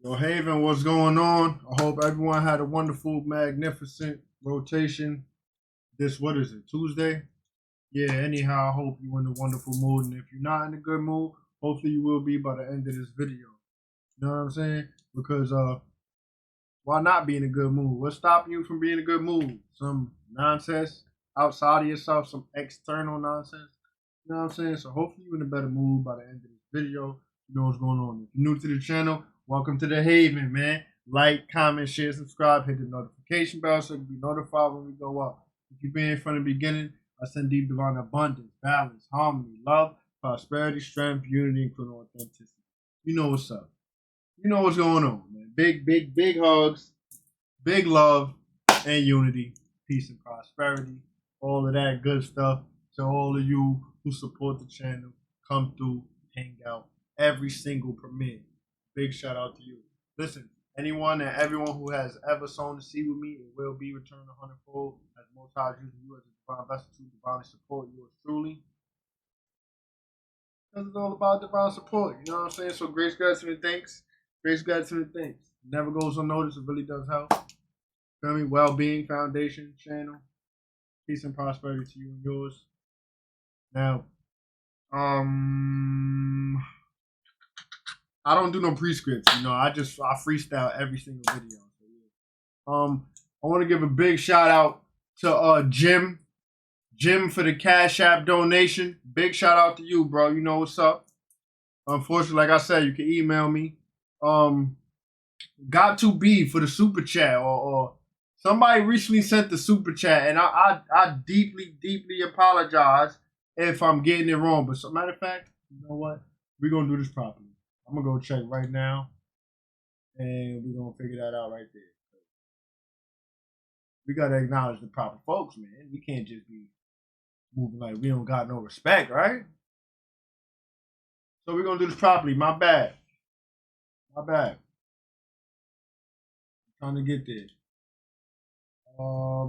Yo, Haven, what's going on? I hope everyone had a wonderful, magnificent rotation. What is it, Tuesday? Yeah, anyhow, I hope you're in a wonderful mood. And if you're not in a good mood, hopefully you will be by the end of this video. You know what I'm saying? Because why not be in a good mood? What's stopping you from being in a good mood? Some nonsense outside of yourself, some external nonsense. You know what I'm saying? So hopefully you're in a better mood by the end of this video. You know what's going on. If you're new to the channel, welcome to the Haven, man. Like, comment, share, subscribe, hit the notification bell so you can be notified when we go up. If you've been here from the beginning, I send deep divine abundance, balance, harmony, love, prosperity, strength, unity, including authenticity. You know what's up. You know what's going on, man. Big hugs, big love, and unity, peace and prosperity, all of that good stuff. To all of you who support the channel, come through, hang out every single premiere. Big shout out to you. Listen, anyone and everyone who has ever sown the seed with me, it will be returned 100-fold. As Most High is using you as a divine vessel to divinely support yours truly. Because it's all about divine support. You know what I'm saying? So grace, gratitude, and thanks. Grace, gratitude, and thanks. It never goes unnoticed. It really does help. Feel me? Well-being foundation channel. Peace and prosperity to you and yours. Now, I don't do no prescripts, you know. I freestyle every single video. So, yeah. I want to give a big shout out to Jim for the Cash App donation. Big shout out to you, bro. You know what's up. Unfortunately, like I said, you can email me. Got to be for the super chat, or somebody recently sent the super chat, and I deeply apologize if I'm getting it wrong. But as a matter of fact, you know what? We're gonna do this properly. I'm going to go check right now, and we're going to figure that out right there. We got to acknowledge the proper folks, man. We can't just be moving like we don't got no respect, right? So we're going to do this properly. My bad. I'm trying to get there. Oh,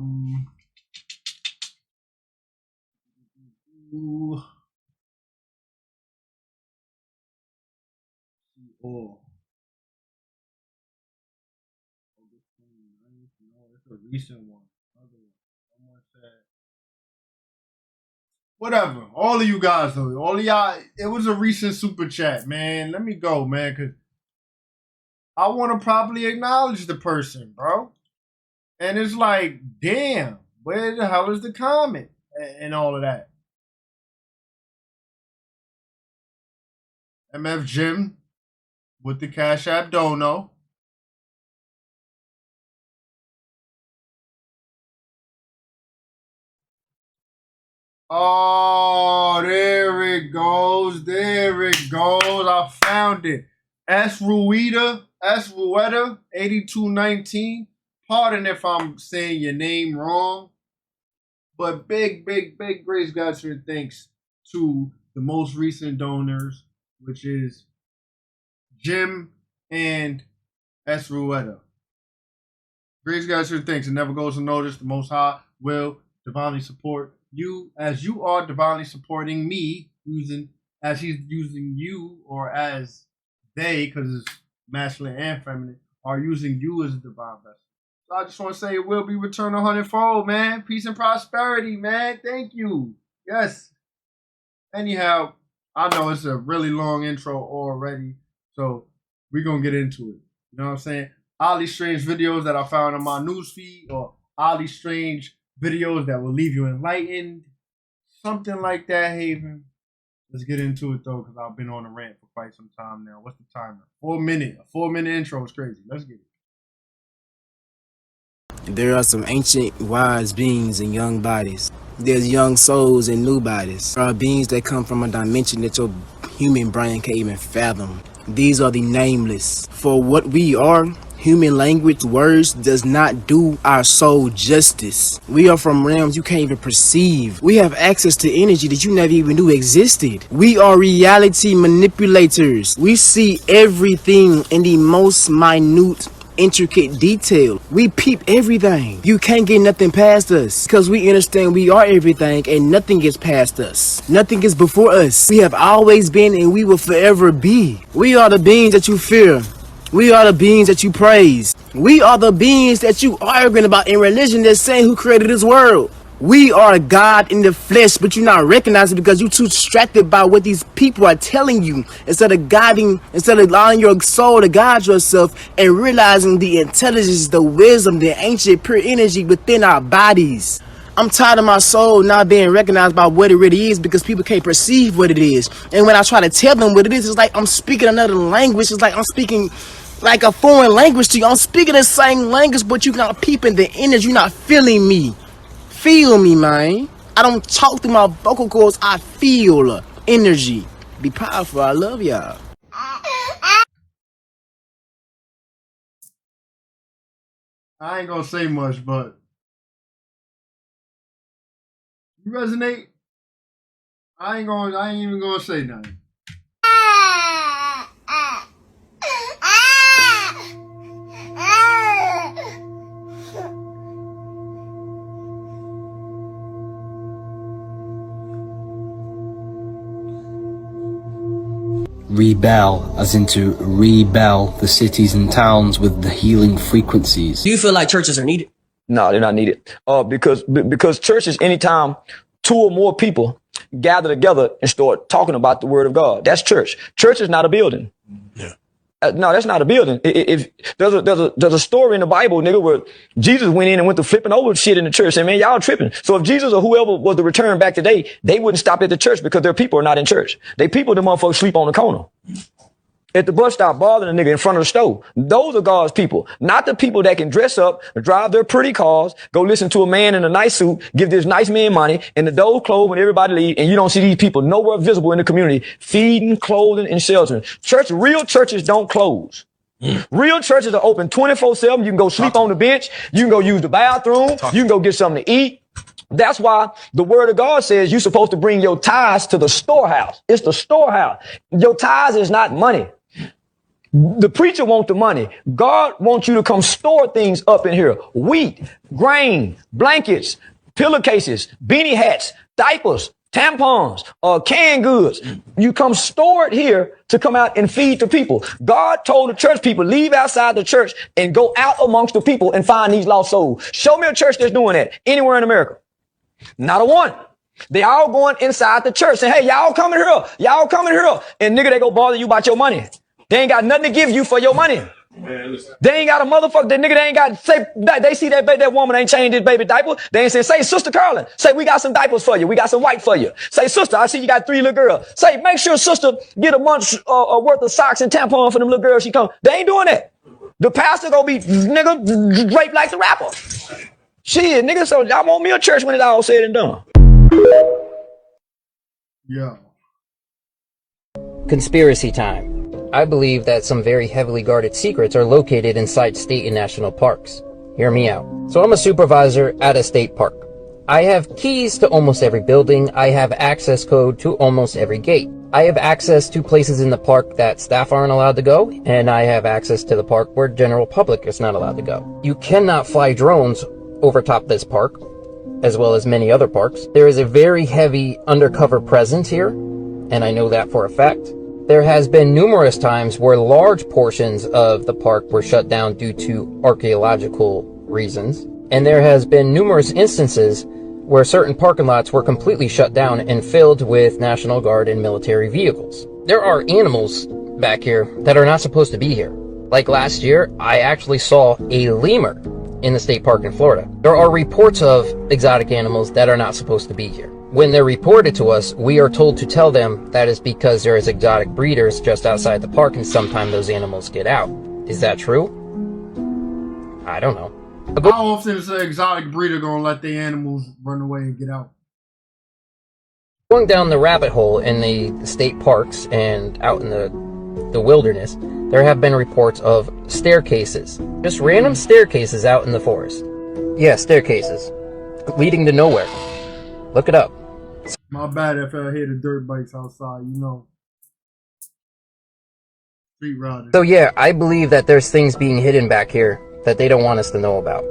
it's a recent one. Whatever. All of you guys, though. All of y'all, it was a recent super chat, man. Let me go, man, because I want to properly acknowledge the person, bro. And it's like, damn, where the hell is the comment and all of that? MF Jim with the Cash App dono. Oh, there it goes. I found it. S. Rueda, 8219. Pardon if I'm saying your name wrong. But big grace, gratitude, and thanks to the most recent donors, which is Jim and S. Rueda. Grace, gratitude, and thanks. It never goes unnoticed. The Most High will divinely support you as you are divinely supporting me, as he's using you, or as they, because it's masculine and feminine, are using you as a divine vessel. So I just want to say it will be returned 100-fold, man. Peace and prosperity, man. Thank you. Yes. Anyhow, I know it's a really long intro already, so we're going to get into it. You know what I'm saying? Oddly strange videos that I found on my newsfeed, or oddly strange videos that will leave you enlightened. Something like that, Haven. Let's get into it, though, because I've been on a rant for quite some time now. What's the timer? 4 minute. A 4-minute intro is crazy. Let's get it. There are some ancient wise beings in young bodies. There's young souls in new bodies. There are beings that come from a dimension that your human brain can't even fathom. These are the nameless. For what we are, human language, words, does not do our soul justice. We are from realms you can't even perceive. We have access to energy that you never even knew existed. We are reality manipulators. We see everything in the most minute, intricate detail. We peep everything. You can't get nothing past us because we understand we are everything and nothing gets past us. Nothing is before us. We have always been and we will forever be. We are the beings that you fear. We are the beings that you praise. We are the beings that you arguing about in religion that's saying who created this world. We are God in the flesh, but you're not recognizing it because you're too distracted by what these people are telling you instead of allowing your soul to guide yourself and realizing the intelligence, the wisdom, the ancient pure energy within our bodies. I'm tired of my soul not being recognized by what it really is because people can't perceive what it is. And when I try to tell them what it is, it's like I'm speaking another language. It's like I'm speaking like a foreign language to you. I'm speaking the same language, but you're not peeping the energy. You're not feeling me. Feel me, man. I don't talk through my vocal cords. I feel energy. Be powerful. I love y'all. I ain't gonna say much, but you resonate. I ain't even gonna say nothing. Rebel, as into rebel the cities and towns with the healing frequencies. Do you feel like churches are needed? No, they're not needed. Because churches, anytime two or more people gather together and start talking about the word of God, that's church. Church is not a building. Yeah. No, that's not a building. If there's a story in the Bible, nigga, where Jesus went in and went to flipping over shit in the church. And man, y'all tripping. So if Jesus or whoever was to return back today, they wouldn't stop at the church because their people are not in church. They people, the motherfuckers sleep on the corner. At the bus stop, bothering a nigga in front of the store. Those are God's people, not the people that can dress up, drive their pretty cars, go listen to a man in a nice suit, give this nice man money, and the doors closed when everybody leave, and you don't see these people nowhere visible in the community, feeding, clothing, and sheltering. Real churches don't close. Real churches are open 24/7. You can go sleep on the bench. You can go use the bathroom. You can go get something to eat. That's why the word of God says you're supposed to bring your tithes to the storehouse. It's the storehouse. Your tithes is not money. The preacher wants the money. God wants you to come store things up in here. Wheat, grain, blankets, pillowcases, beanie hats, diapers, tampons, canned goods. You come store it here to come out and feed the people. God told the church people, leave outside the church and go out amongst the people and find these lost souls. Show me a church that's doing that anywhere in America. Not a one. They all going inside the church saying, hey, y'all coming here. Y'all coming here. And nigga, they go bother you about your money. They ain't got nothing to give you for your money. They ain't got a motherfucker. That nigga, they ain't got, say, they see that woman ain't changed his baby diaper. They ain't say, Sister Carlin, say, we got some diapers for you. We got some white for you. Say, sister, I see you got 3 little girls. Say, make sure sister get a month's worth of socks and tampons for them little girls she come. They ain't doing that. The pastor gonna be, nigga, draped like the rapper. Shit, nigga, so y'all want me a church when it's all said and done. Yeah. Conspiracy time. I believe that some very heavily guarded secrets are located inside state and national parks. Hear me out. So I'm a supervisor at a state park. I have keys to almost every building. I have access code to almost every gate. I have access to places in the park that staff aren't allowed to go, and I have access to the park where general public is not allowed to go. You cannot fly drones over top this park, as well as many other parks. There is a very heavy undercover presence here, and I know that for a fact. There has been numerous times where large portions of the park were shut down due to archaeological reasons. And there has been numerous instances where certain parking lots were completely shut down and filled with National Guard and military vehicles. There are animals back here that are not supposed to be here. Like last year, I actually saw a lemur in the state park in Florida. There are reports of exotic animals that are not supposed to be here. When they're reported to us, we are told to tell them that is because there is exotic breeders just outside the park and sometimes those animals get out. Is that true? I don't know. How often is an exotic breeder gonna let the animals run away and get out? Going down the rabbit hole in the state parks and out in the wilderness, there have been reports of staircases. Just random staircases out in the forest. Yeah, staircases. Leading to nowhere. Look it up. My bad if I hear the dirt bikes outside, you know. Street riders. So yeah, I believe that there's things being hidden back here that they don't want us to know about.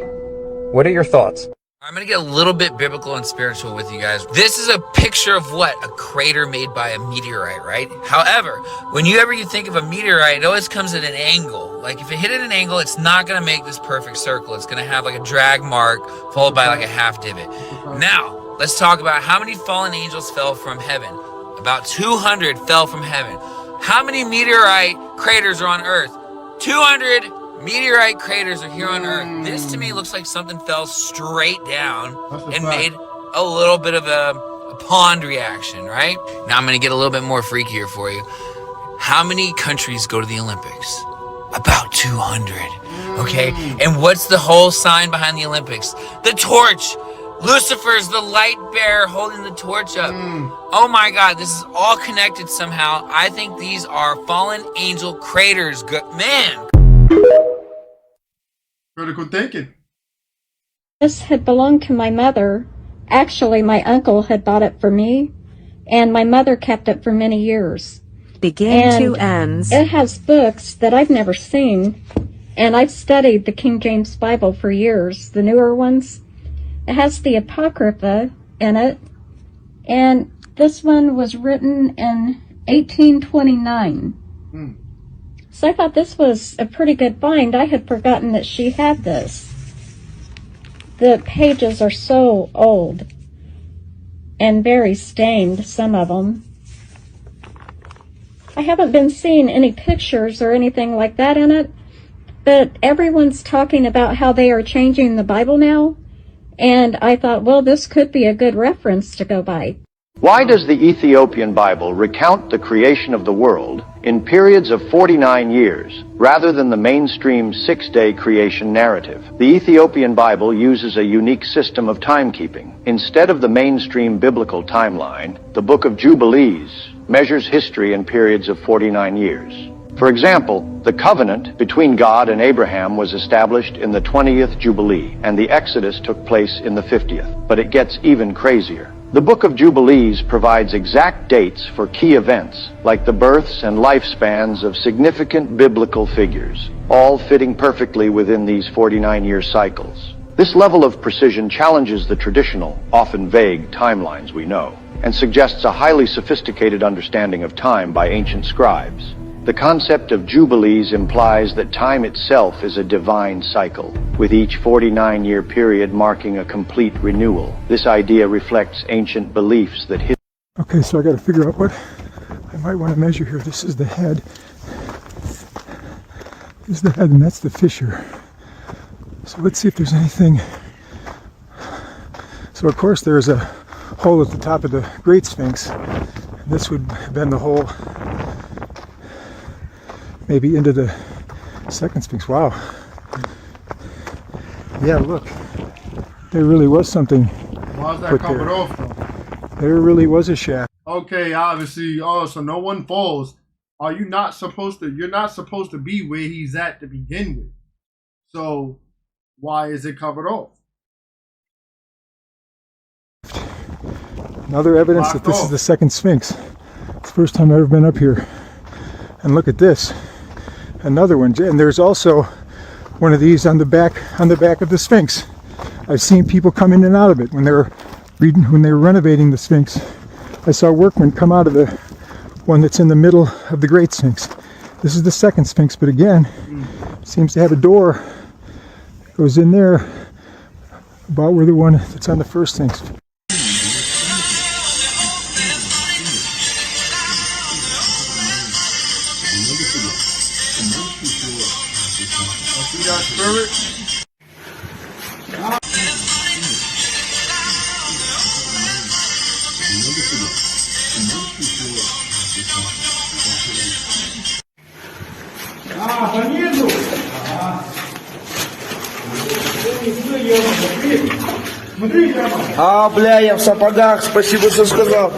What are your thoughts? I'm going to get a little bit biblical and spiritual with you guys. This is a picture of what? A crater made by a meteorite, right? However, whenever you think of a meteorite, it always comes at an angle. Like if it hit at an angle, it's not going to make this perfect circle. It's going to have like a drag mark followed by like a half divot. Now, let's talk about how many fallen angels fell from heaven. About 200 fell from heaven. How many meteorite craters are on Earth? 200 meteorite craters are here on Earth. This to me looks like something fell straight down and made a little bit of a pond reaction, right? Now I'm going to get a little bit more freaky here for you. How many countries go to the Olympics? About 200. Okay? And what's the whole sign behind the Olympics? The torch. Lucifer's the light bearer holding the torch up. Oh my God, this is all connected somehow. I think these are fallen angel craters. Man. Critical thinking. This had belonged to my mother. Actually, my uncle had bought it for me, and my mother kept it for many years. Begin to ends. It has books that I've never seen, and I've studied the King James Bible for years, the newer ones. It has the Apocrypha in it, and this one was written in 1829. So I thought this was a pretty good find. I had forgotten that she had this. The pages are so old and very stained, some of them. I haven't been seeing any pictures or anything like that in it, but everyone's talking about how they are changing the Bible now, and I thought, well, this could be a good reference to go by. Why does the Ethiopian Bible recount the creation of the world in periods of 49 years, rather than the mainstream 6-day creation narrative? The Ethiopian Bible uses a unique system of timekeeping. Instead of the mainstream biblical timeline, the Book of Jubilees measures history in periods of 49 years. For example, the covenant between God and Abraham was established in the 20th Jubilee, and the Exodus took place in the 50th. But it gets even crazier. The Book of Jubilees provides exact dates for key events, like the births and lifespans of significant biblical figures, all fitting perfectly within these 49-year cycles. This level of precision challenges the traditional, often vague timelines we know, and suggests a highly sophisticated understanding of time by ancient scribes. The concept of Jubilees implies that time itself is a divine cycle, with each 49-year period marking a complete renewal. This idea reflects ancient beliefs that Okay, so I got to figure out what I might want to measure here. This is the head. This is the head, and that's the fissure. So let's see if there's anything. So of course there's a hole at the top of the Great Sphinx. This would have been the hole maybe into the second Sphinx. Wow. Yeah, look. There really was something. Why's that covered off though? There really was a shaft. Okay, obviously. Oh, so no one falls. Are you not supposed to? You're not supposed to be where he's at to begin with. So why is it covered off? Another evidence that this is the second Sphinx. It's the first time I've ever been up here. And look at this. Another one, and there's also one of these on the back of the Sphinx. I've seen people come in and out of it when they were renovating the Sphinx. I saw workmen come out of the one that's in the middle of the Great Sphinx. This is the second Sphinx, but again, it seems to have a door that goes in there about where the one that's on the first Sphinx. See that spirit? Бля, я в сапогах, спасибо, что сказал.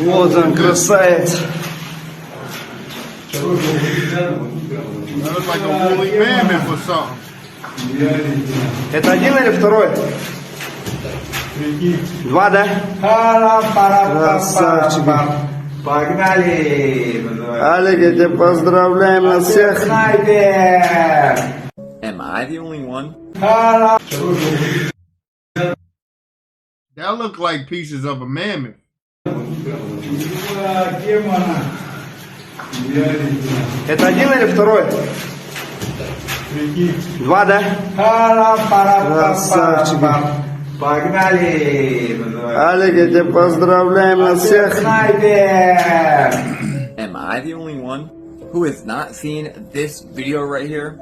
Вот он, красавец. Это один или второй? Два, да? Красавчик. Погнали! Алики, поздравляем нас всех. Am I the only one? That look like pieces of a mammoth. Это один или второй? Два, да? Красавчики. Погнали! Алики, поздравляем нас всех. Am I the only one who has not seen this video right here?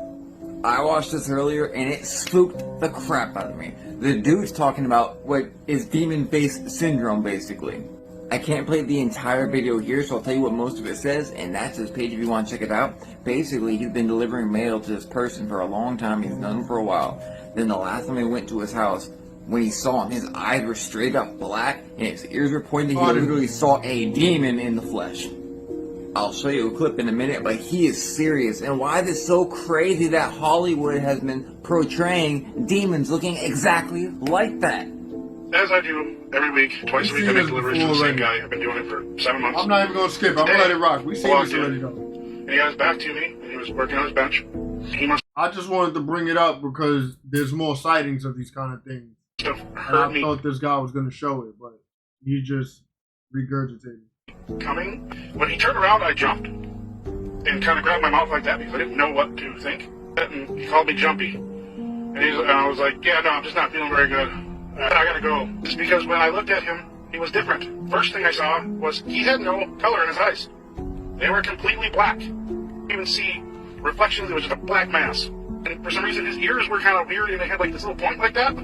I watched this earlier and it spooked the crap out of me. The dude's talking about what is demon-based syndrome, basically. I can't play the entire video here, so I'll tell you what most of it says, and that's his page if you want to check it out. Basically, he's been delivering mail to this person for a long time. He's done it for a while. Then the last time he went to his house, when he saw him, his eyes were straight up black, and his ears were pointing. He literally saw a demon in the flesh. I'll show you a clip in a minute, but he is serious. And why is it so crazy that Hollywood has been portraying demons looking exactly like that? As I do every week, twice a week, I make deliveries to the same guy. I've been doing it for 7 months. I'm not even going to skip. I'm going to let it rock. We see this already, though. And he got his back to me, and he was working on his bench. I just wanted to bring it up because there's more sightings of these kind of things. And I thought this guy was going to show it, but he just regurgitated. Coming. When he turned around, I jumped and kind of grabbed my mouth like that because I didn't know what to think. And he called me jumpy. And I was like, yeah, no, I'm just not feeling very good. I gotta go. Just because when I looked at him, he was different. First thing I saw was he had no color in his eyes. They were completely black. You even see reflections. It was just a black mass. And for some reason, his ears were kind of weird and they had like this little point like that.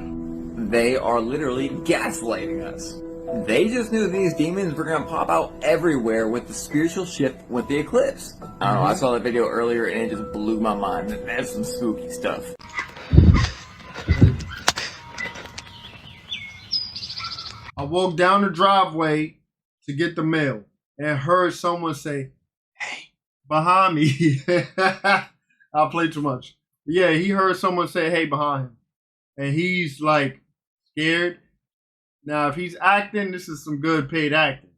They are literally gaslighting us. They just knew these demons were going to pop out everywhere with the spiritual shift with the eclipse. I don't know, I saw that video earlier and it just blew my mind. That's some spooky stuff. I walked down the driveway to get the mail and heard someone say, hey, behind me. I play too much. Yeah, he heard someone say, hey, behind him. And he's like scared. Now, if he's acting, this is some good paid acting.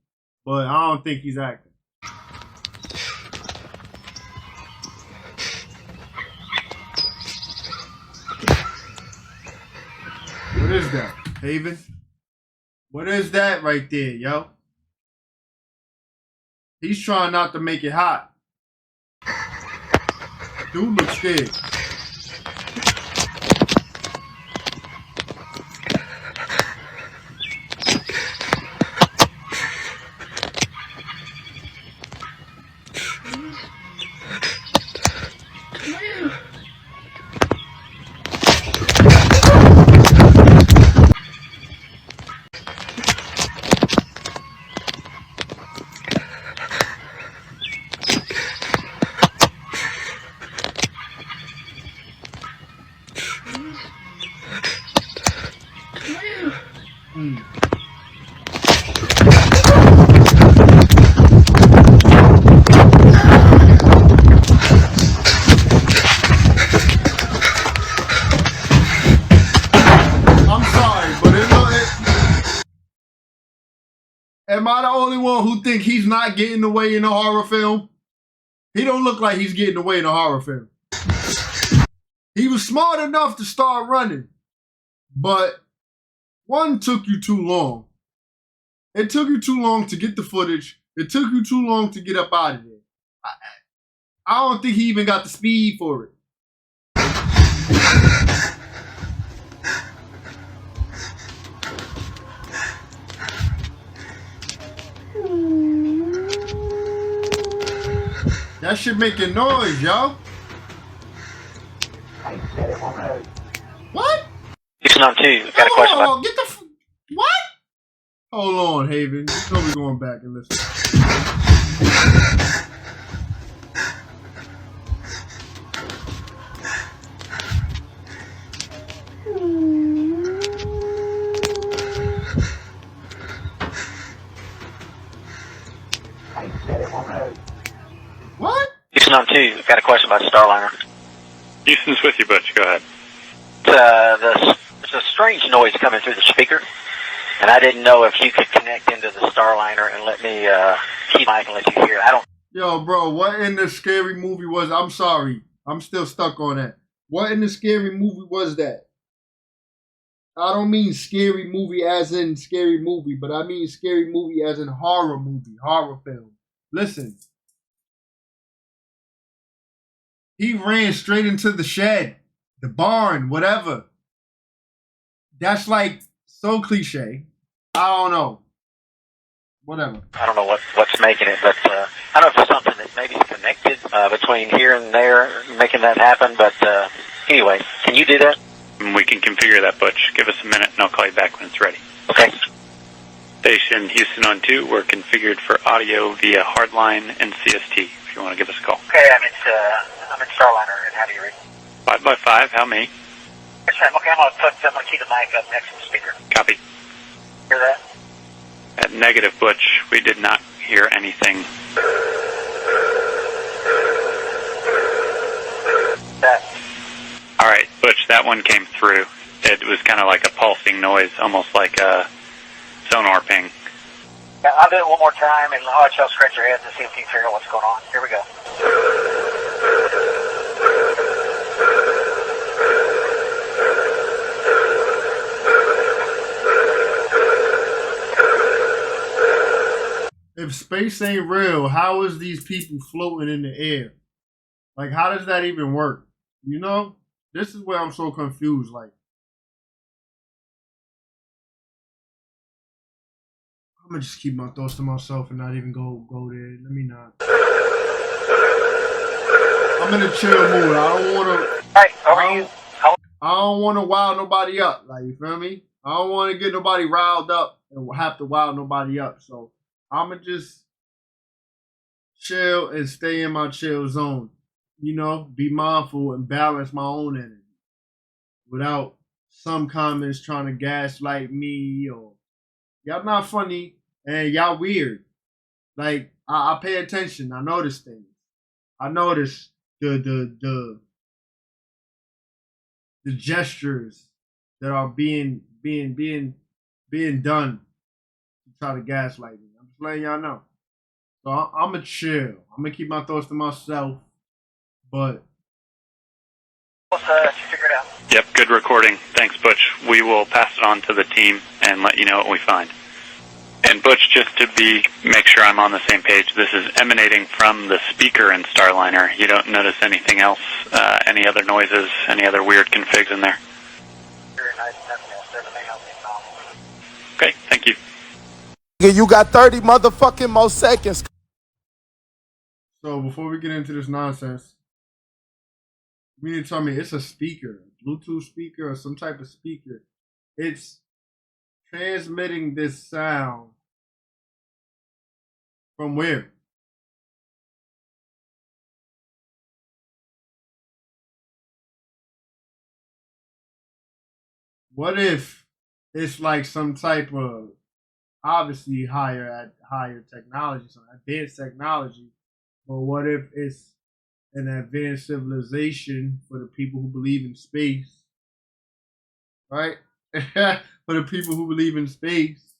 But I don't think he's acting. What is that, Haven? What is that right there, yo? He's trying not to make it hot. Dude looks scared. Am I the only one who think he's not getting away in a horror film? He don't look like he's getting away in a horror film. He was smart enough to start running, but one took you too long. It took you too long to get the footage. It took you too long to get up out of there. I don't think he even got the speed for it. That shit making noise, yo. What? Houston on 2. Got a question about. Get the what? Hold on, Haven. You know we going back and listen. What? Houston on 2. Got a question about Starliner. Houston's with you, Butch. Go ahead. There's a strange noise coming through the speaker, and I didn't know if you could connect into the Starliner and let me keep Mike and let you hear. I don't. Yo, bro, what in the scary movie was? I'm sorry, I'm still stuck on that. What in the scary movie was that? I don't mean scary movie as in scary movie, but I mean scary movie as in horror movie, horror film. Listen, he ran straight into the shed, the barn, whatever. That's like so cliche. I don't know. Whatever. I don't know what's making it, but I don't know if there's something that maybe is connected between here and there, making that happen. But anyway, can you do that? We can configure that, Butch. Give us a minute, and I'll call you back when it's ready. Okay. Station Houston on 2. We're configured for audio via hardline and CST. If you want to give us a call. Okay, I'm in Starliner, and how do you read? 5x5. How many? Yes, ma'am. Okay, I'm gonna keep the mic up next to the speaker. Copy. Hear that? At negative, Butch. We did not hear anything. That. All right, Butch. That one came through. It was kind of like a pulsing noise, almost like a sonar ping. Yeah, I'll do it one more time, and I'll let y'all scratch your heads and see if you can figure out what's going on. Here we go. If space ain't real, how is these people floating in the air? Like, how does that even work? You know? This is where I'm so confused. Like, I'm gonna just keep my thoughts to myself and not even go there. Let me not. I'm in a chill mood. I don't wanna. Hey, how are you? I don't wanna wild nobody up. Like, you feel me? I don't wanna get nobody riled up and have to wild nobody up. So I'ma just chill and stay in my chill zone. You know, be mindful and balance my own energy without some comments trying to gaslight me or y'all not funny and y'all weird. Like I pay attention. I notice things. I notice the gestures that are being done to try to gaslight me. I'm just letting y'all know. So I'm gonna chill. I'm gonna keep my thoughts to myself. But figure it out. Yep, good recording. Thanks, Butch. We will pass it on to the team and let you know what we find. And Butch, just to make sure I'm on the same page, this is emanating from the speaker in Starliner. You don't notice anything else, any other noises, any other weird configs in there? Okay, thank you. You got 30 motherfucking more seconds. So before we get into this nonsense, you need to tell me it's a speaker, Bluetooth speaker or some type of speaker. It's transmitting this sound from where? What if it's like some type of obviously higher technology, some advanced technology, but what if it's an advanced civilization for the people who believe in space, right? For the people who believe in space,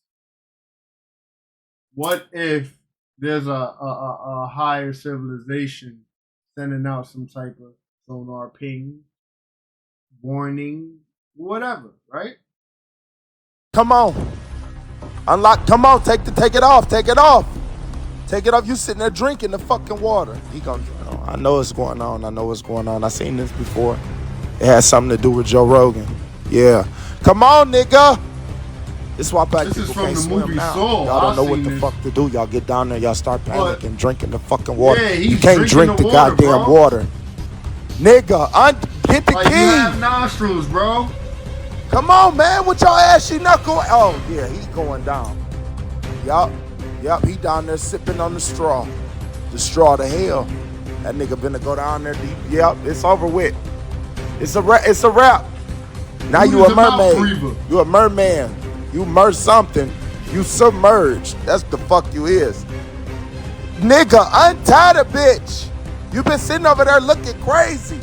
what if there's a higher civilization sending out some type of sonar ping, warning, whatever, right? Come on. Unlock. Come on. Take it off. Take it off. Take it off. You sitting there drinking the fucking water. He gonna drink. I know what's going on. I know what's going on. I seen this before. It has something to do with Joe Rogan. Yeah. Come on, nigga. This is why black people can't swim now. Y'all don't know what the fuck to do. Y'all get down there. Y'all start panicking, drinking the fucking water. Yeah, you can't drink the goddamn water. Nigga, get the key. You have nostrils, bro. Come on, man. With your ashy knuckle. Oh, yeah. He's going down. Yup. He down there sipping on the straw. The straw to hell. That nigga finna go down there deep. Yep, it's over with. It's a wrap. Now you a mermaid. You a merman. You merge something. You submerged. That's the fuck you is. Nigga, untie the bitch. You been sitting over there looking crazy.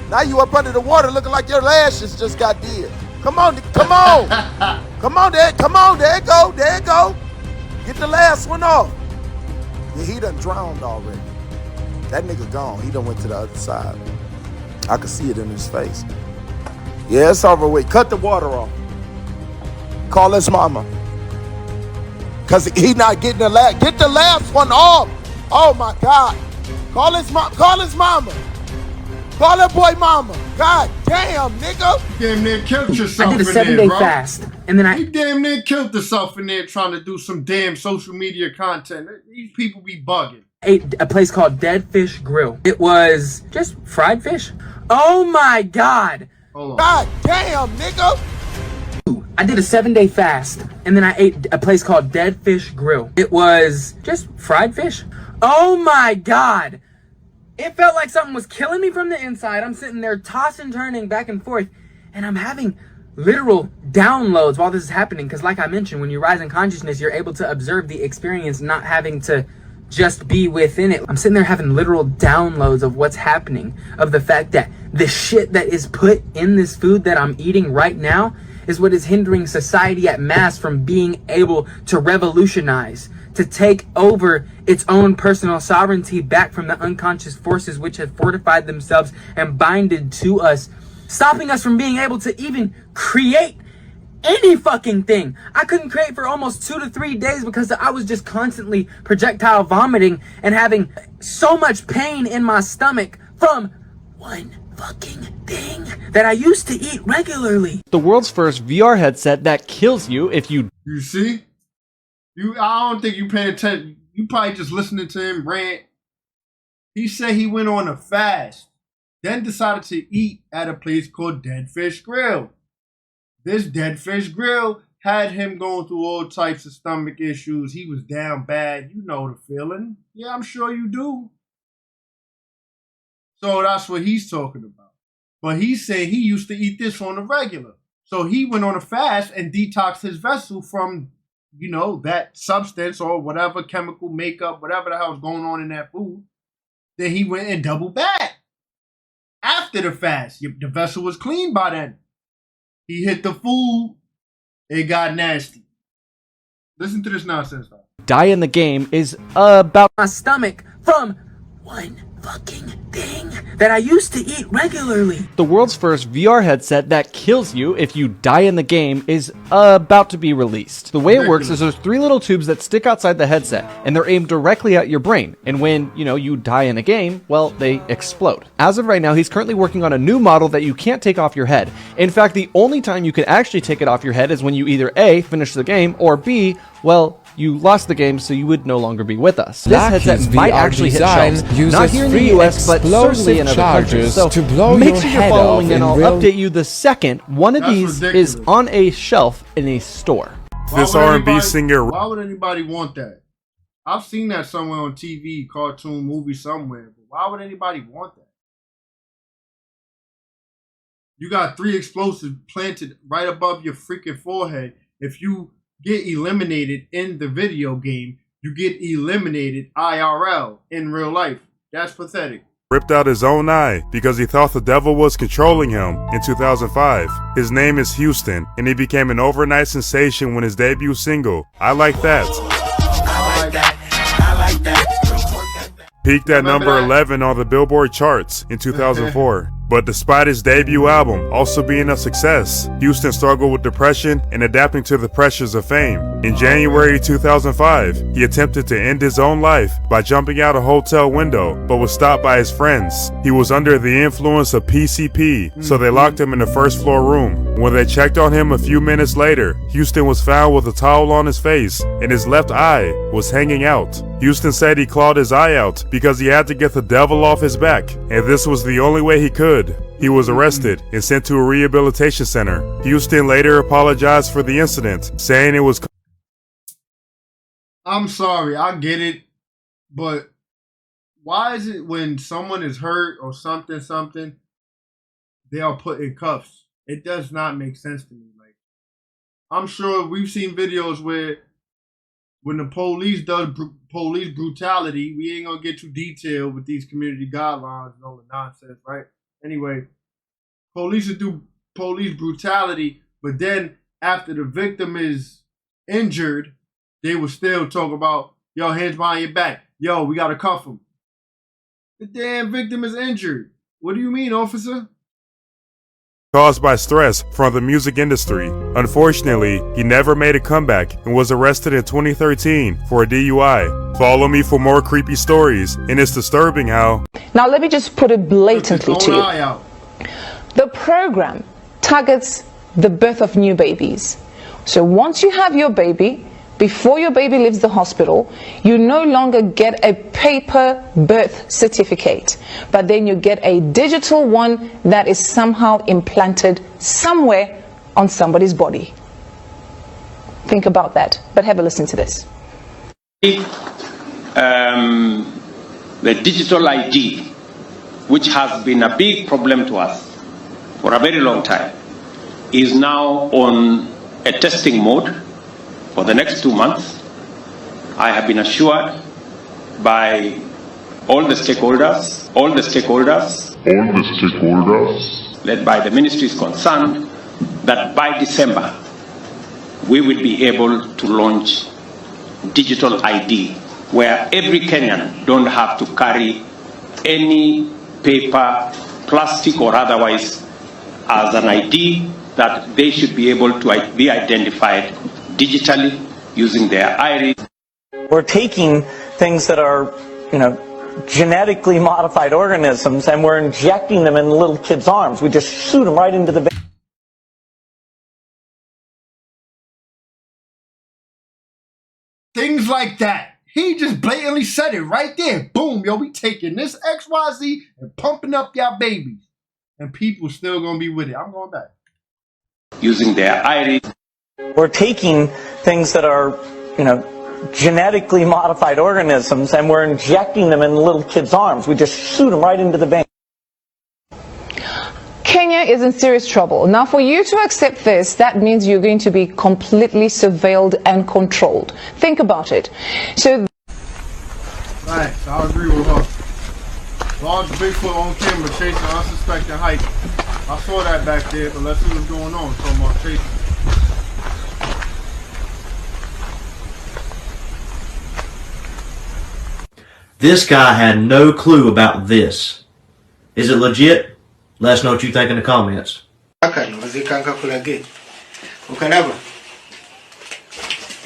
Now you up under the water looking like your lashes just got did. Come on. Come on, there it go. Get the last one off. Yeah, he done drowned already. That nigga gone. He done went to the other side. I could see it in his face. Yeah, it's over with. Cut the water off. Call his mama. Cause he not getting the last. Get the last one off. Oh my God. Call his mom. Call his mama. Call that boy mama. God damn, nigga. Damn near killed yourself. I did a in 7 there, day bro. fast, and then You damn near killed yourself in there trying to do some damn social media content. These people be bugging. ate a place called Dead Fish Grill. It was just fried fish. Oh my God. Hold on. God damn, nigga. I did a 7 day fast, and then I ate a place called Dead Fish Grill. It was just fried fish. Oh my God. It felt like something was killing me from the inside. I'm sitting there tossing, turning back and forth, and I'm having literal downloads while this is happening. Because like I mentioned, when you rise in consciousness, you're able to observe the experience, not having to just be within it. I'm sitting there having literal downloads of what's happening, of the fact that the shit that is put in this food that I'm eating right now is what is hindering society at mass from being able to revolutionize, to take over its own personal sovereignty back from the unconscious forces which have fortified themselves and binded to us, stopping us from being able to even create any fucking thing. I couldn't create for almost 2 to 3 days because I was just constantly projectile vomiting and having so much pain in my stomach from one fucking thing that I used to eat regularly. The world's first VR headset that kills you if you... You see? I don't think you paying attention. You probably just listening to him rant. He said he went on a fast, then decided to eat at a place called Dead Fish Grill. This Dead Fish Grill had him going through all types of stomach issues. He was down bad. You know the feeling. Yeah, I'm sure you do. So that's what he's talking about. But he said he used to eat this on the regular. So he went on a fast and detoxed his vessel from, you know, that substance or whatever, chemical makeup, whatever the hell was going on in that food. Then he went and doubled back. After the fast, the vessel was clean by then. He hit the food, it got nasty. Listen to this nonsense, though. Die in the game is about... My stomach from one fucking thing that I used to eat regularly. The world's first VR headset that kills you if you die in the game is about to be released. The way it works is there's 3 little tubes that stick outside the headset, and they're aimed directly at your brain. And when, you die in a game, well, they explode. As of right now, he's currently working on a new model that you can't take off your head. In fact, the only time you can actually take it off your head is when you either A, finish the game, or B, well, you lost the game, so you would no longer be with us. This headset might actually hit shelves, not here in the US, but certainly in other countries. So make sure you're following, and I'll update you the second one of these is on a shelf in a store. This R&B singer. Why would anybody want that? I've seen that somewhere on TV, cartoon, movie, somewhere. But why would anybody want that? You got 3 explosives planted right above your freaking forehead. If you get eliminated in the video game, you get eliminated IRL in real life. That's pathetic. Ripped out his own eye because he thought the devil was controlling him in 2005. His name is Houston, and he became an overnight sensation when his debut single, I Like That, peaked at number 11 on the Billboard charts in 2004. But despite his debut album also being a success, Houston struggled with depression and adapting to the pressures of fame. In January 2005, he attempted to end his own life by jumping out a hotel window, but was stopped by his friends. He was under the influence of PCP, so they locked him in the first floor room. When they checked on him a few minutes later, Houston was found with a towel on his face and his left eye was hanging out. Houston said he clawed his eye out because he had to get the devil off his back, and this was the only way he could. He was arrested and sent to a rehabilitation center. Houston later apologized for the incident, saying it was... I'm sorry, I get it, but why is it when someone is hurt or something, they are put in cuffs? It does not make sense to me. Like, I'm sure we've seen videos where when the police does police brutality, we ain't gonna get too detailed with these community guidelines and all the nonsense, right? Anyway, police do police brutality, but then after the victim is injured, they would still talk about, yo, hands behind your back. Yo, we got to cuff him. The damn victim is injured. What do you mean, officer? Caused by stress from the music industry. Unfortunately, he never made a comeback and was arrested in 2013 for a DUI. Follow me for more creepy stories, and it's disturbing how... Now let me just put it blatantly to you. The program targets the birth of new babies. So once you have your baby, before your baby leaves the hospital, you no longer get a paper birth certificate, but then you get a digital one that is somehow implanted somewhere on somebody's body. Think about that, but have a listen to this. The digital ID, which has been a big problem to us for a very long time, is now on a testing mode. For the next 2 months, I have been assured by all the stakeholders, led by the ministries concerned, that by December, we will be able to launch digital ID, where every Kenyan don't have to carry any paper, plastic or otherwise, as an ID, that they should be able to be identified digitally using their iris. We're taking things that are, genetically modified organisms, and we're injecting them in little kids' arms. We just shoot them right into the... Things like that. He just blatantly said it right there. Boom, yo, we taking this XYZ and pumping up y'all babies. And people still gonna be with it. I'm going back. Using their iris. We're taking things that are, genetically modified organisms, and we're injecting them in little kids' arms. We just shoot them right into the vein. Kenya is in serious trouble. Now, for you to accept this, that means you're going to be completely surveilled and controlled. Think about it. So, right, I agree with her. Large Bigfoot on camera chasing unsuspecting hiker. I saw that back there, but let's see what's going on. Talking about chasing. This guy had no clue about this. Is it legit? Let us know what you think in the comments. Kakano bazikanga kulage. Ukalaba.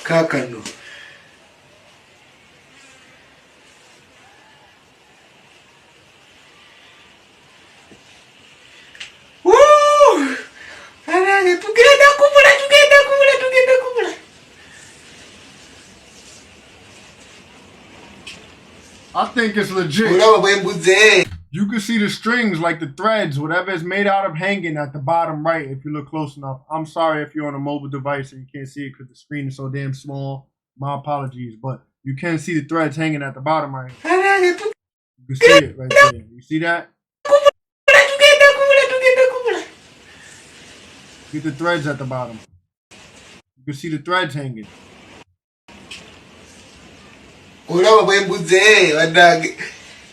Kakano. Woo! Arage tugenda kumula. I think it's legit. You can see the strings, like the threads, whatever is made out of, hanging at the bottom right if you look close enough. I'm sorry if you're on a mobile device and you can't see it because the screen is so damn small. My apologies, but you can see the threads hanging at the bottom right. You can see it right there. You see that? Get the threads at the bottom. You can see the threads hanging. Olaba bwembuze badage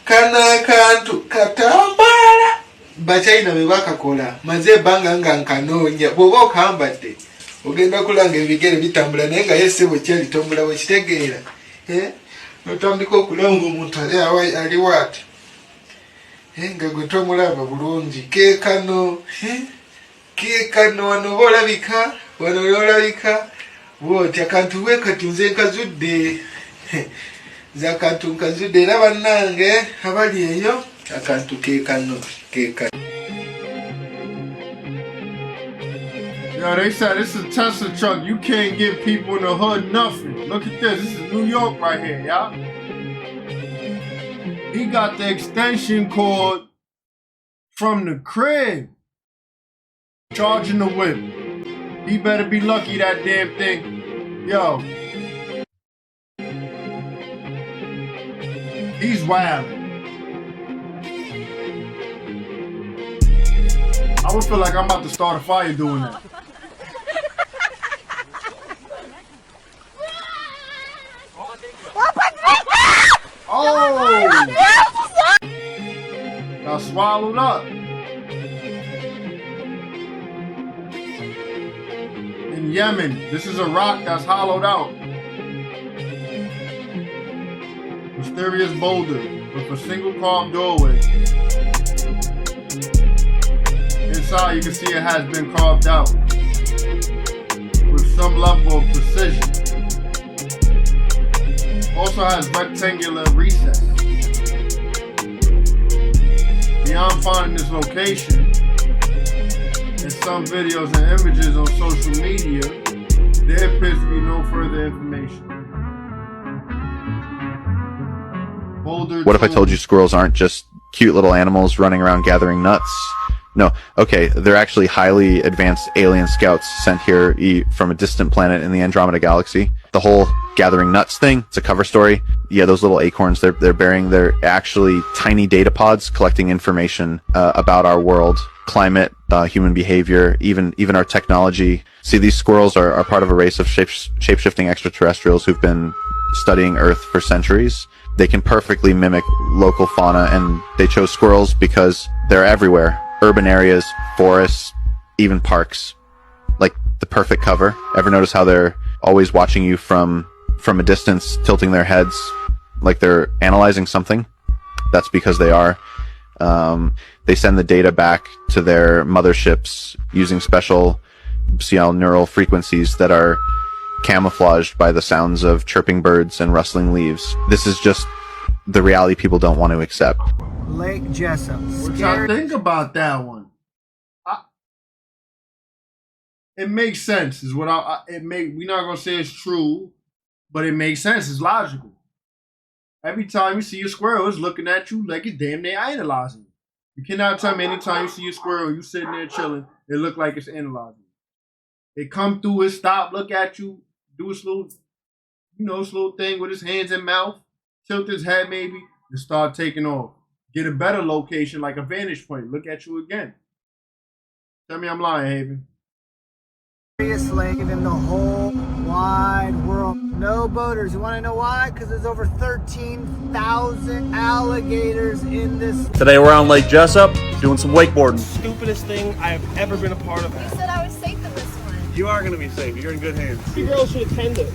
kana kantu katambala bachina bebakakola maze banga nga nkanonya bwoba okambadde ogenda kulanga ebigere bitambula naye nga yesebo kyali tombula bwe kitegeera notandika okulanga omuntu ali wati nga gwe tomulaba bulungi kekano wano olabika wano olabika bwoti akantu bwekati nze nkazudde zakantu nkazudde era bannange abali eyo akantu kekano. Yo, they said this is a Tesla truck. You can't give people in the hood nothing. Look at this. This is New York right here, y'all. He got the extension cord from the crib. Charging the whip. He better be lucky, that damn thing. Yo. He's wild. I would feel like I'm about to start a fire doing that. Oh! Got swallowed up. In Yemen, this is a rock that's hollowed out. mysterious boulder with a single carved doorway. Inside, you can see it has been carved out with some level of precision. Also has rectangular recess. Beyond finding this location, in some videos and images on social media, there appears to be no further information. What if I told you squirrels aren't just cute little animals running around gathering nuts? No, okay, they're actually highly advanced alien scouts sent here from a distant planet in the Andromeda Galaxy. The whole gathering nuts thing, it's a cover story. Yeah, those little acorns they're actually tiny data pods collecting information about our world, climate, human behavior, even our technology. See, these squirrels are part of a race of shape-shifting extraterrestrials who've been studying Earth for centuries. They can perfectly mimic local fauna, and they chose squirrels because they're everywhere. Urban areas, forests, even parks. Like the perfect cover. Ever notice how they're always watching you from a distance, tilting their heads like they're analyzing something? That's because they are. They send the data back to their motherships using special neural frequencies that are camouflaged by the sounds of chirping birds and rustling leaves. This is just the reality people don't want to accept. Lake Jessup. What y'all think about that one? It makes sense. Is what we're not gonna say it's true, but it makes sense. It's logical. Every time you see a squirrel, it's looking at you like it's damn near analyzing. You cannot tell me anytime you see a squirrel, you sitting there chilling, it look like it's analyzing. It come through, it stop, look at you, do a slow, slow thing with his hands and mouth, tilt his head maybe, and start taking off. Get a better location, like a vantage point. Look at you again. Tell me I'm lying, Haven. Lake in the whole wide world. No boaters. You want to know why? Because there's over 13,000 alligators in this. Today we're on Lake Jessup doing some wakeboarding. Stupidest thing I have ever been a part of. You said I was safe in this one. You are going to be safe. You're in good hands. You girls should attend it.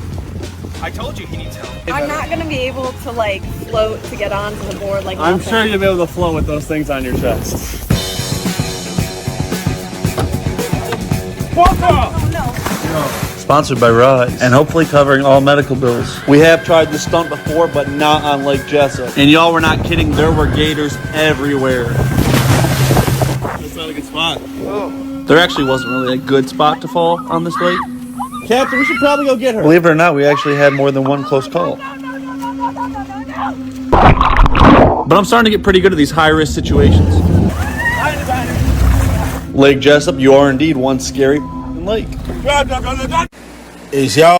I told you he needs help. I'm not going to be able to like float to get onto the board like I'm nothing. sure you'll be able to float with those things on your chest. Oh no. Sponsored by Rise, and hopefully covering all medical bills. We have tried this stunt before, but not on Lake Jessup. And y'all were not kidding, there were gators everywhere. That's not a good spot. Oh. There actually wasn't really a good spot to fall on this lake. Captain, we should probably go get her. Believe it or not, we actually had more than one close call. But I'm starting to get pretty good at these high-risk situations. Lake Jessup, you are indeed one scary lake. Is y'all?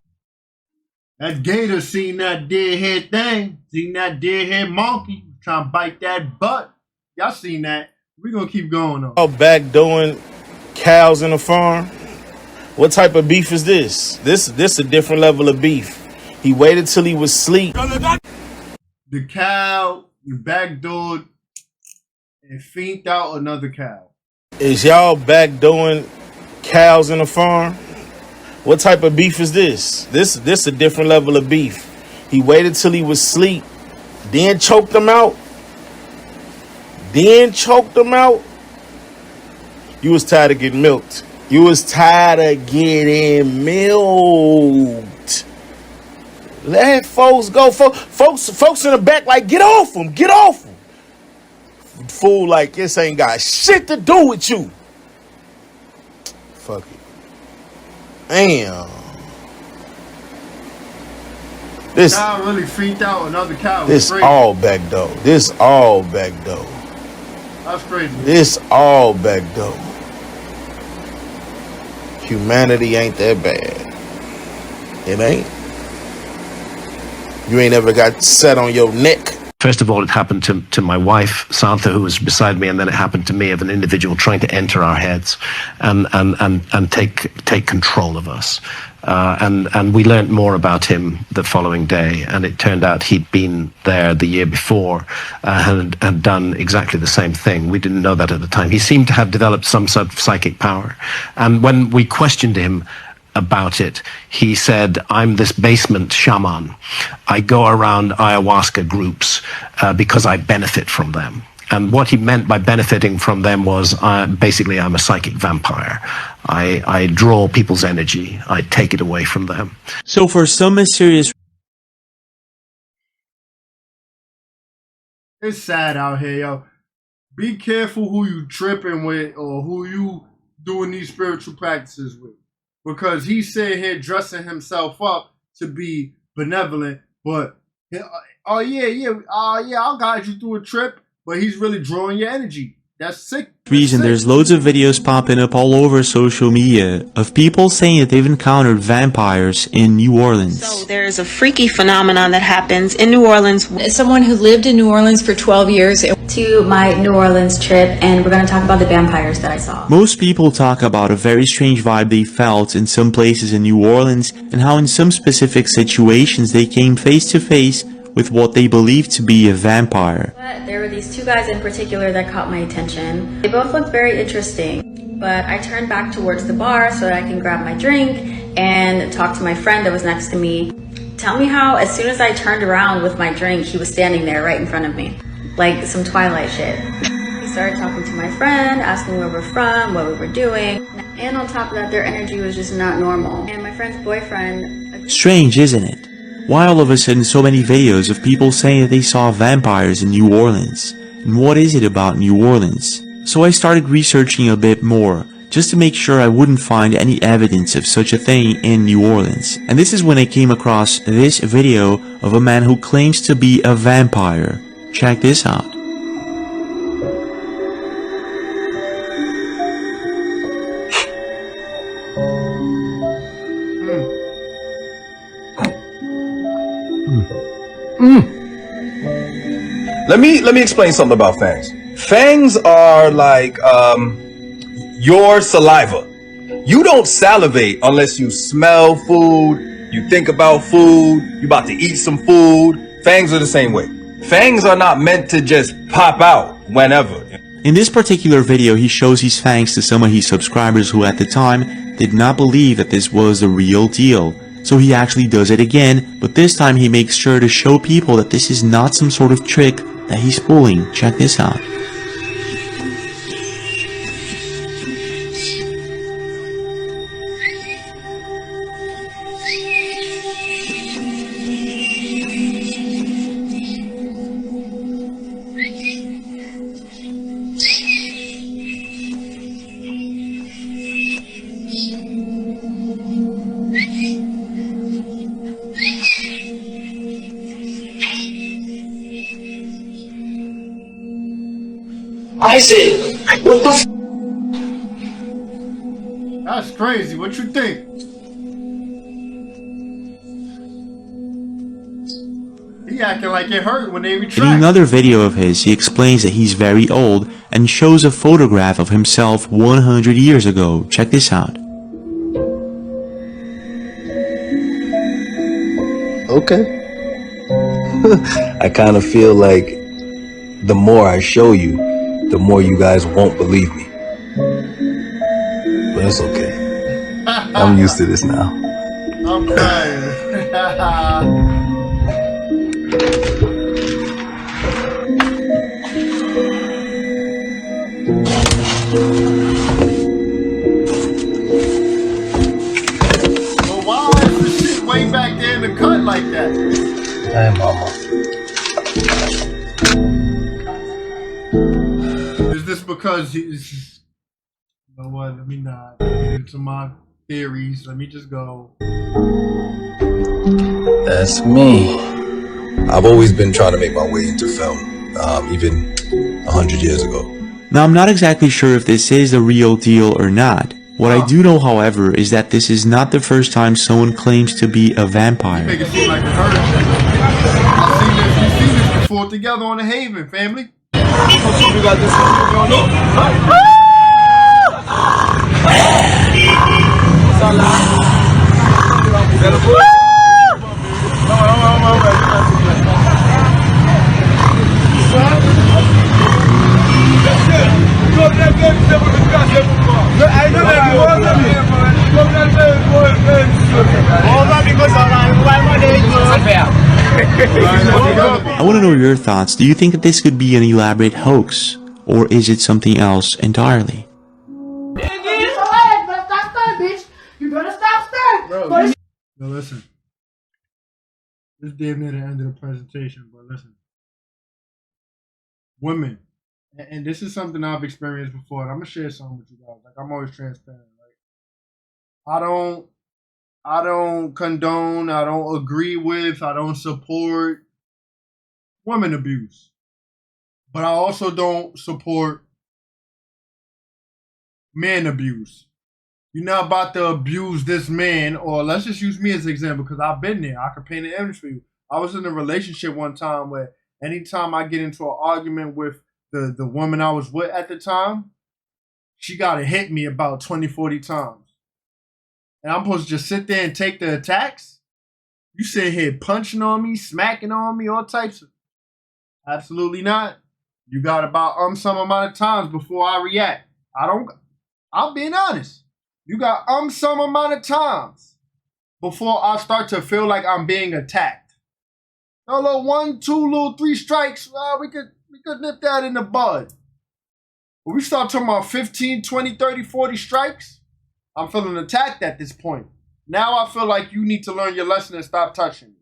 That gator seen that deadhead thing, seen that deadhead monkey trying to bite that butt. Y'all seen that? We're gonna keep going though. Out back doing cows in the farm. What type of beef is this? This a different level of beef. He waited till he was asleep. The cow backdoored and fiended out another cow. Is y'all back doing cows in the farm? What type of beef is this? This a different level of beef. He waited till he was asleep, then choked them out. You was tired of getting milked. Let folks go. Folks in the back like, get off him. Fool like this ain't got shit to do with you. Fuck it. Damn. This cow really freaked out another cow. This all back door. That's crazy. This all back door. Humanity ain't that bad. It ain't. You ain't ever got set on your neck. First of all, it happened to my wife, Santa, who was beside me, and then it happened to me of an individual trying to enter our heads and take control of us. And we learned more about him the following day, and it turned out he'd been there the year before and had done exactly the same thing. We didn't know that at the time. He seemed to have developed some sort of psychic power. And when we questioned him, about it. He said, I'm this basement shaman. I go around ayahuasca groups because I benefit from them. And what he meant by benefiting from them was basically I'm a psychic vampire. I draw people's energy. I take it away from them. So for some mysterious... It's sad out here, yo. Be careful who you tripping with or who you doing these spiritual practices with. Because he's sitting here dressing himself up to be benevolent, but I'll guide you through a trip, but he's really drawing your energy. That's sick. reason, there's loads of videos popping up all over social media of people saying that they've encountered vampires in New Orleans. So there's a freaky phenomenon that happens in New Orleans. As someone who lived in New Orleans for 12 years, to my New Orleans trip, and we're going to talk about the vampires that I saw. Most people talk about a very strange vibe they felt in some places in New Orleans and how in some specific situations they came face to face with what they believed to be a vampire. But there were these two guys in particular that caught my attention. They both looked very interesting, but I turned back towards the bar so that I can grab my drink and talk to my friend that was next to me. Tell me how, as soon as I turned around with my drink, he was standing there right in front of me, like some Twilight shit. He started talking to my friend, asking where we're from, what we were doing, and on top of that, their energy was just not normal. And my friend's boyfriend... Strange, isn't it? Why all of a sudden so many videos of people saying that they saw vampires in New Orleans? And what is it about New Orleans? So I started researching a bit more, just to make sure I wouldn't find any evidence of such a thing in New Orleans. And this is when I came across this video of a man who claims to be a vampire. Check this out. Let me explain something about fangs. Fangs are like your saliva. You don't salivate unless you smell food, you think about food, you're about to eat some food. Fangs are the same way. Fangs are not meant to just pop out whenever. In this particular video, he shows his fangs to some of his subscribers who at the time did not believe that this was the real deal. So he actually does it again, but this time he makes sure to show people that this is not some sort of trick that he's pulling. Check this out. I said, what the f? That's crazy. What you think? He acting like it hurt when they retract. In another video of his, he explains that he's very old and shows a photograph of himself 100 years ago. Check this out. Okay. I kind of feel like the more I show you, the more you guys won't believe me. But it's okay. I'm used to this now. I'm crying. Well, why is the shit way back there in the cut like that? Hey, mama. Is this because he's... You know what? Let me not get into my theories. Let me just go. That's me. I've always been trying to make my way into film, even 100 years ago. Now, I'm not exactly sure if this is the real deal or not. What I do know, however, is that this is not the first time someone claims to be a vampire. You make it seem like it hurt. We've seen this before together on the Haven, family. We got this I want to know your thoughts. Do you think that this could be an elaborate hoax, or is it something else entirely? You better stop staring. Bro, yo, listen. This is damn near the end of the presentation, but listen. Women, and this is something I've experienced before, and I'm gonna share something with you guys. Like, I'm always transparent. Like, I don't condone, I don't agree with, I don't support women abuse. But I also don't support man abuse. You're not about to abuse this man, or let's just use me as an example, because I've been there. I could paint an image for you. I was in a relationship one time where anytime I get into an argument with the woman I was with at the time, she got to hit me about 20, 40 times. And I'm supposed to just sit there and take the attacks? You sit here punching on me, smacking on me, all types of... Absolutely not. You got about some amount of times before I react. I'm being honest. You got some amount of times before I start to feel like I'm being attacked. A little 1, 2, 3 strikes, we could nip that in the bud. When we start talking about 15, 20, 30, 40 strikes, I'm feeling attacked at this point. Now I feel like you need to learn your lesson and stop touching me.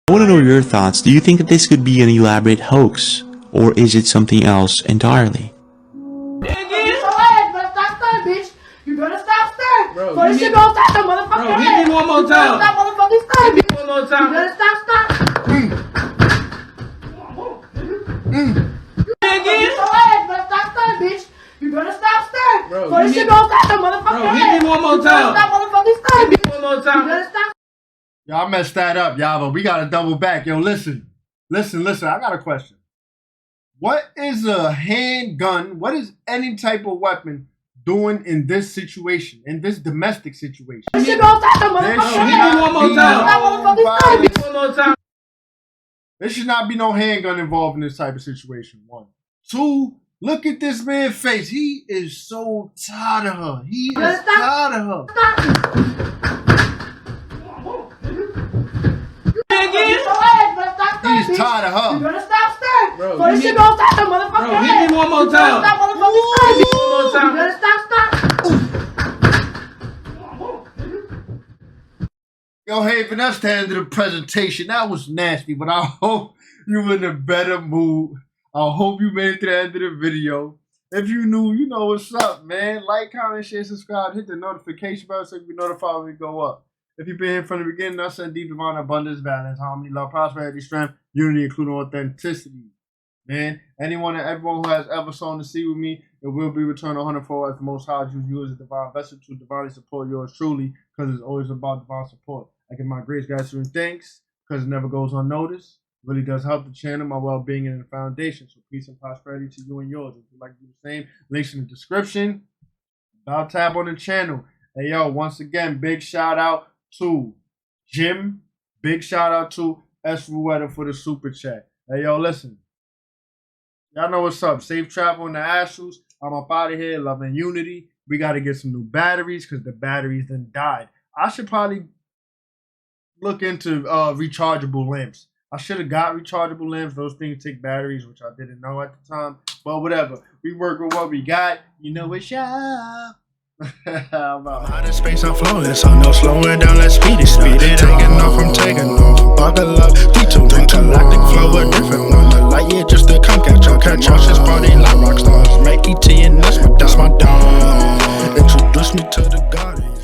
I want to know your thoughts. Do you think that this could be an elaborate hoax, or is it something else entirely? You better stop staring. Bro, this shit don't stop the motherfucker. Bro, hit me one more time. Stop motherfucking staring. Hit me one more time. You better stop. You better stop staring. Bro, this shit don't stop the motherfucker. Bro, hit me one more time. Stop motherfucking staring. Hit me one more time. You better stop. Y'all messed that up, y'all, but we gotta double back. Yo, listen, I got a question. What is a handgun? What is any type of weapon doing in this situation, in this domestic situation? This shit don't stop the motherfucker. Hit me one more time. Stop motherfucking staring. One more time. There should not be no handgun involved in this type of situation. 1. 2, look at this man's face. He is so tired of her. He is tired of her. He's tired of her. You better stop staring. Bro, this shit don't stop the motherfucker. Bro, hit me one more time. Stop motherfucking staring. Hit me one more time. You better stop. Yo, Haven, that's the end of the presentation. That was nasty, but I hope you were in a better mood. I hope you made it to the end of the video. If you new, you know what's up, man. Like, comment, share, subscribe, hit the notification bell so you can be notified when we go up. If you've been here from the beginning, I send deep divine abundance, balance, harmony, love, prosperity, strength, unity, including authenticity. Man, anyone and everyone who has ever sown to see with me, it will be returned 100-fold as the Most High use you as a divine vessel to divinely support yours truly, because it's always about divine support. I give my grace, gratitude, and thanks, because it never goes unnoticed. It really does help the channel, my well-being, and the foundation. So peace and prosperity to you and yours. If you'd like to do the same, links in the description. I'll tab on the channel. Hey, yo, once again, big shout out to Jim. Big shout out to S. Ruetta for the super chat. Hey, yo, listen. Y'all know what's up. Safe travel in the Astros. I'm up out of here. Love and unity. We got to get some new batteries because the batteries then died. I should probably look into rechargeable lamps. I should have got rechargeable lamps. Those things take batteries, which I didn't know at the time. But whatever. We work with what we got. You know it's up. Out of space, I'm flowing, so no slowing down, let's speed it. Taking off, I'm taking off. Buckle up, 3, 2, 1. Galactic flow, a different one. The light year just to come catch up. Catch up, just party like rock stars. Make ET and that's my dog. Introduce me to the garden.